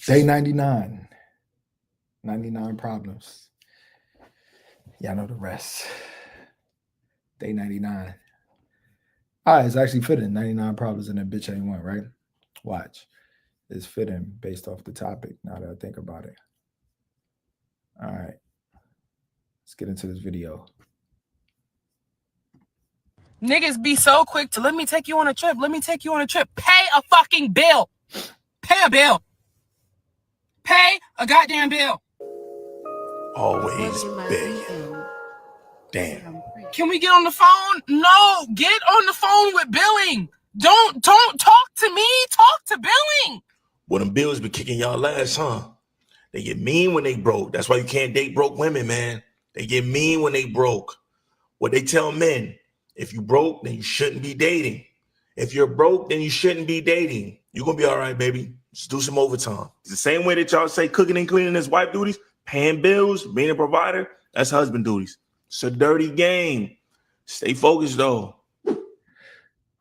Day 99. 99 problems. Y'all know the rest. Day 99. It's actually fitting. 99 problems and that bitch ain't one, right? Watch. It's fitting based off the topic now that I think about it. All right. Let's get into this video. Niggas be so quick to let me take you on a trip. Let me take you on a trip. Pay a fucking bill. Pay a bill. Pay a goddamn bill. Always begging. Damn. Can we get on the phone? No, get on the phone with billing. Don't talk to me. Talk to billing. Well, them bills be kicking y'all ass, huh? They get mean when they broke. That's why you can't date broke women, man. They get mean when they broke. What they tell men, if you broke, then you shouldn't be dating. If you're broke, then you shouldn't be dating. You're going to be all right, baby. Just do some overtime. It's the same way that y'all say cooking and cleaning is wife duties, paying bills, being a provider, that's husband duties. It's a dirty game. Stay focused, though.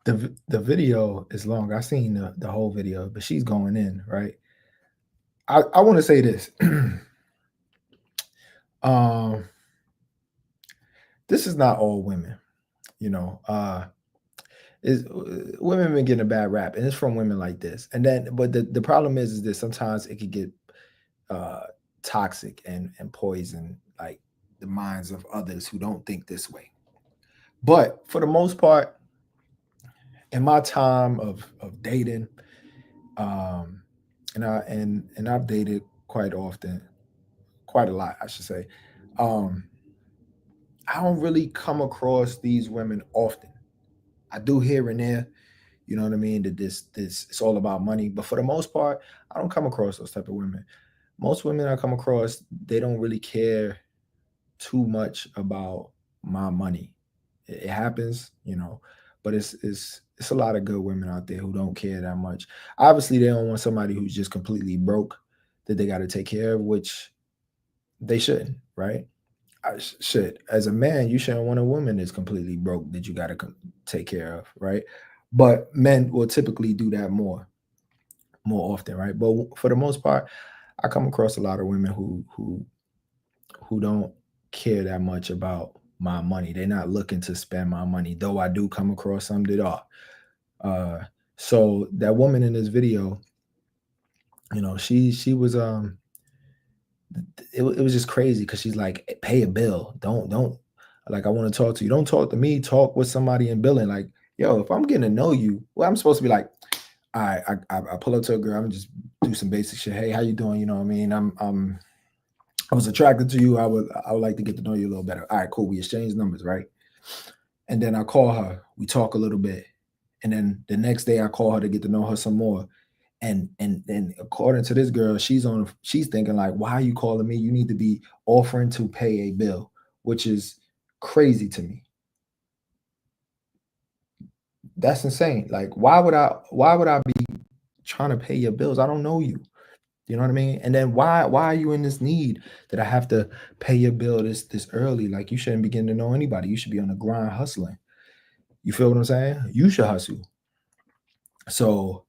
The video is long. I've seen the whole video, but she's going in, right? I want to say this. This is not all women, you know. Women been getting a bad rap, and it's from women like this. And then, but the problem is that sometimes it could get toxic and poison like the minds of others who don't think this way. But for the most part, in my time of dating, and I've dated quite often, quite a lot, I should say. I don't really come across these women often. I do here and there, you know what I mean, that this it's all about money. But for the most part, I don't come across those type of women. Most women I come across, they don't really care too much about my money. It happens, you know, but it's a lot of good women out there who don't care that much. Obviously, they don't want somebody who's just completely broke that they got to take care of, which they shouldn't, right? Shit, as a man, you shouldn't want a woman that's completely broke that you got to take care of, right? But men will typically do that more often, right? But for the most part, I come across a lot of women who don't care that much about my money. They're not looking to spend my money, though I do come across some that are. So that woman in this video, you know, she was it was just crazy because she's like, pay a bill. Don't like, I want to talk to you. Don't talk to me. Talk with somebody in billing. Like, yo, if I'm getting to know you, well, I'm supposed to be like, all right, I pull up to a girl. I'm just do some basic shit. Hey, how you doing? You know what I mean? I was attracted to you. I would like to get to know you a little better. All right, cool. We exchange numbers, right? And then I call her. We talk a little bit. And then the next day I call her to get to know her some more. And according to this girl, she's thinking like, why are you calling me? You need to be offering to pay a bill, which is crazy to me. That's insane. Like, why would I be trying to pay your bills? I don't know you. You know what I mean? And then why are you in this need that I have to pay your bill this early? Like, you shouldn't be getting to know anybody. You should be on the grind hustling. You feel what I'm saying? You should hustle. So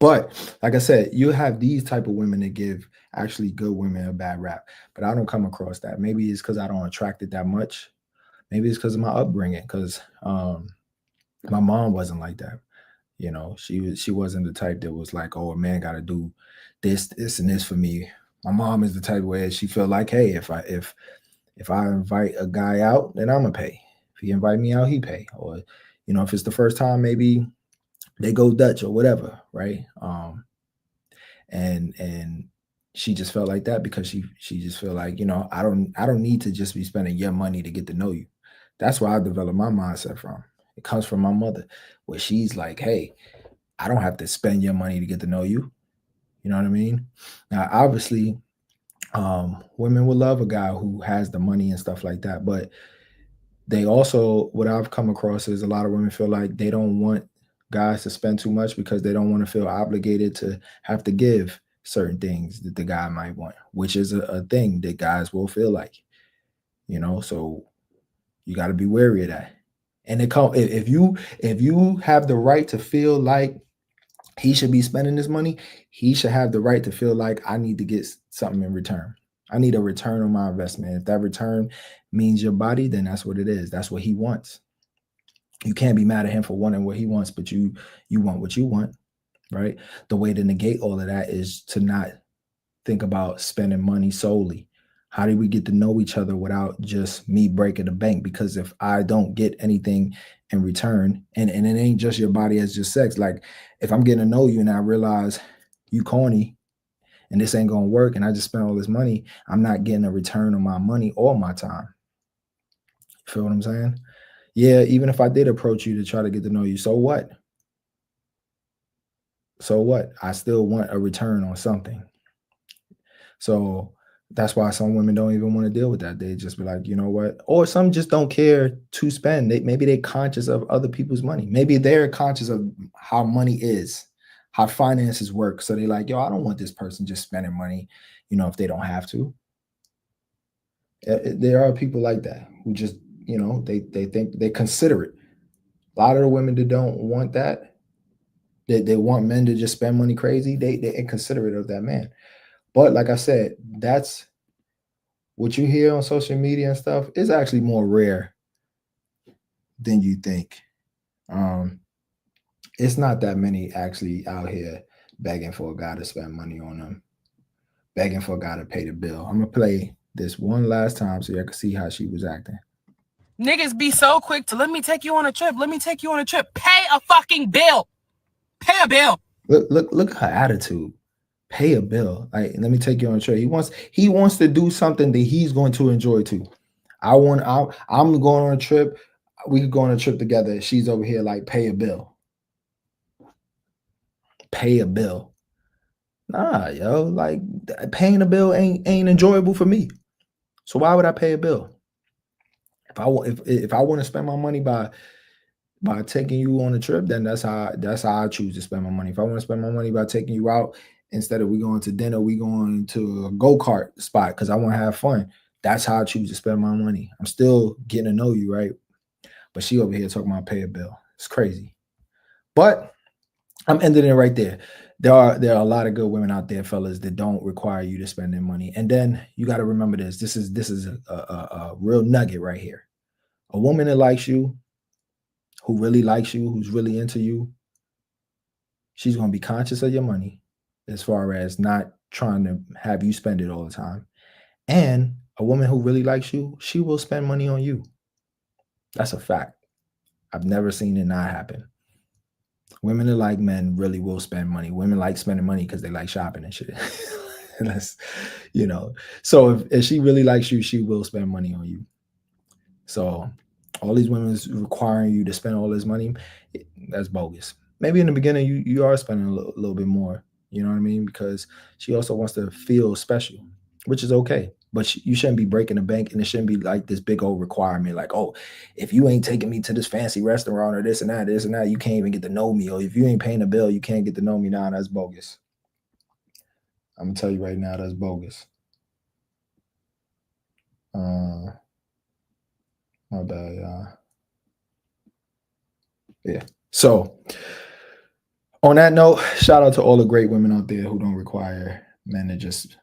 but like I said, you have these type of women that give actually good women a bad rap, but I don't come across that. Maybe it's because I don't attract it that much. Maybe it's because of my upbringing, because my mom wasn't like that. You know, she wasn't the type that was like, oh, a man got to do this and this for me. My mom is the type where she feel like, hey, if I invite a guy out, then I'm gonna pay. If he invite me out, he pay. Or, you know, if it's the first time, maybe they go Dutch or whatever, right? And she just felt like that because she just felt like, you know, I don't need to just be spending your money to get to know you. That's where I developed my mindset from. It comes from my mother, where she's like, hey, I don't have to spend your money to get to know you. You know what I mean? Now, obviously, women will love a guy who has the money and stuff like that, but they also, what I've come across is a lot of women feel like they don't want guys to spend too much because they don't want to feel obligated to have to give certain things that the guy might want, which is a thing that guys will feel like, you know. So you got to be wary of that. And if you have the right to feel like he should be spending this money. He should have the right to feel like I need to get something in return. I need a return on my investment. If that return means your body, then that's what it is. That's what he wants. You can't be mad at him for wanting what he wants, but you want what you want, right? The way to negate all of that is to not think about spending money solely. How do we get to know each other without just me breaking the bank? Because if I don't get anything in return, and it ain't just your body as just sex, like if I'm getting to know you and I realize you corny and this ain't gonna work and I just spent all this money, I'm not getting a return on my money or my time. You feel what I'm saying? Yeah, even if I did approach you to try to get to know you, so what? So what? I still want a return on something. So that's why some women don't even want to deal with that. They just be like, you know what? Or some just don't care to spend. Maybe they're conscious of other people's money. Maybe they're conscious of how money is, how finances work. So they're like, yo, I don't want this person just spending money, if they don't have to. There are people like that who just, they think they consider it. A lot of the women that don't want that, they want men to just spend money crazy, they inconsiderate of that man. But like I said, that's what you hear on social media and stuff is actually more rare than you think. It's not that many actually out here begging for a guy to spend money on them, begging for a guy to pay the bill. I'm gonna play this one last time so you can see how she was acting. Niggas be so quick to let me take you on a trip. Let me take you on a trip. Pay a fucking bill. Pay a bill. Look at her attitude. Pay a bill. Like, let me take you on a trip. He wants to do something that he's going to enjoy too. I'm going on a trip. We could go on a trip together. She's over here like, pay a bill. Pay a bill. Nah, yo, like paying a bill ain't enjoyable for me. So why would I pay a bill? If I want to spend my money by taking you on a trip, then that's how I choose to spend my money. If I want to spend my money by taking you out, instead of we going to dinner, we going to a go-kart spot because I want to have fun. That's how I choose to spend my money. I'm still getting to know you, right? But she over here talking about pay a bill. It's crazy. But I'm ending it right there. There are a lot of good women out there, fellas, that don't require you to spend their money. And then you got to remember this. This is a real nugget right here. A woman that likes you, who really likes you, who's really into you, she's going to be conscious of your money as far as not trying to have you spend it all the time. And a woman who really likes you, she will spend money on you. That's a fact. I've never seen it not happen. Women that like men really will spend money. Women like spending money because they like shopping and shit. And that's, so if she really likes you, she will spend money on you. So all these women is requiring you to spend all this money, that's bogus. Maybe in the beginning you are spending a little bit more, you know what I mean? Because she also wants to feel special, which is okay. But you shouldn't be breaking the bank, and it shouldn't be like this big old requirement, like, oh, if you ain't taking me to this fancy restaurant or this and that, you can't even get to know me. Or if you ain't paying a bill, you can't get to know me. Nah, that's bogus. I'm gonna tell you right now, that's bogus. My bad, y'all. Yeah. So on that note, shout out to all the great women out there who don't require men to just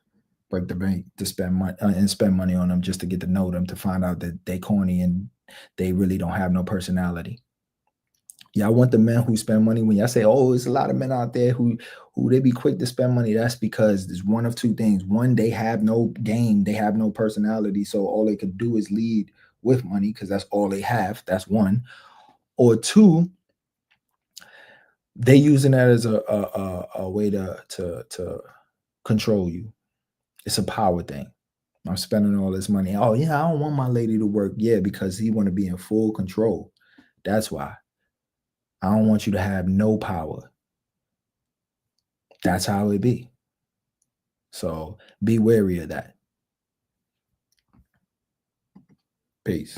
break the bank to spend money on them just to get to know them, to find out that they corny and they really don't have no personality. Yeah, I want the men who spend money. When y'all say, oh, there's a lot of men out there who they be quick to spend money, that's because there's one of two things. One, they have no game, they have no personality, so all they could do is lead with money because that's all they have. That's one. Or two, they using that as a way to control you. It's a power thing. I'm spending all this money. Oh yeah, I don't want my lady to work. Yeah, because he want to be in full control. That's why. I don't want you to have no power. That's how it be. So be wary of that. Peace.